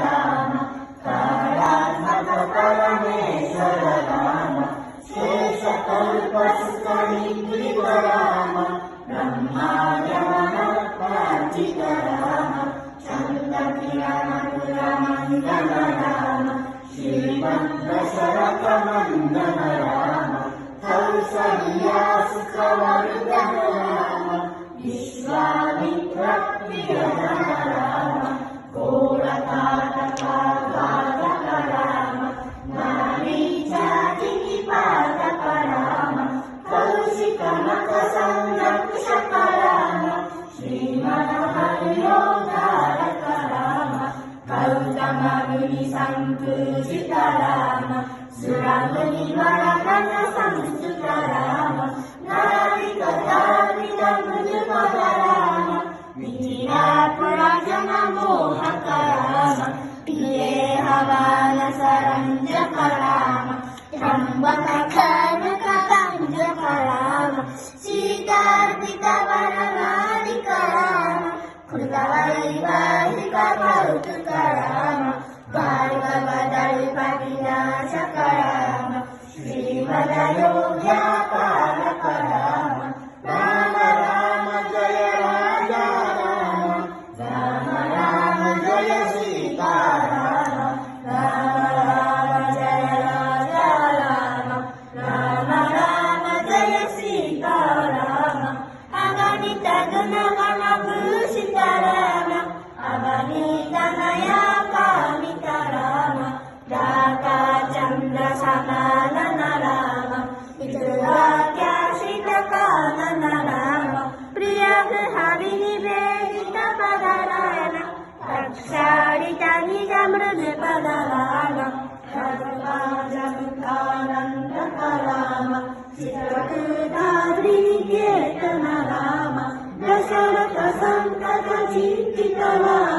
राम कालात्मक परमेश्वर राम शेषकल्पस्तनिकृत राम ब्रह्माण्यमनपार्जित राम चन्द्रकिरणपुरमण्डल राम श्रीमद्दशरथनन्दन राम कौसल्यासुखवर्धन राम विश्वामित्रप्रिय राम घोरताटकाघातक राम नारीजातिनिपातक राम कौशिकनखसंरक्षक राम श्रीमनोहर्योद्धारक राम गौतममुनिसम्पूजित राम सुरमुनिवरगण संस्तुत राम नारिकताविदमृदुपद राम मिथिलापुरजनमोहक राम पियेहवानसरञ्जक राम त्र्यम्बककनकगञ्जक राम सीतार्पितवरमालिक राम कृतवैवाहिक कौतुक राम भार्गवदल्पविनाशक राम श्रीमदयोध्यापालक राम राम राम जय राजा राम राम राम जय सीता राम राम राम जय राजा राम राम राम जय सीता राम अगणित गुणगणभूषित राम अगणित नया कामित राम दाता चन्द्र समानन राम पितृवाक्याश्रित कानन राम प्रिय गृहविनिवेदित पद राम रक्षाडित निज मृदु पद राम सर्वाजमुखानन्दक राम चित्रकूटाद्रिनिकेतन राम दशरथ सन्तत चिन्तित राम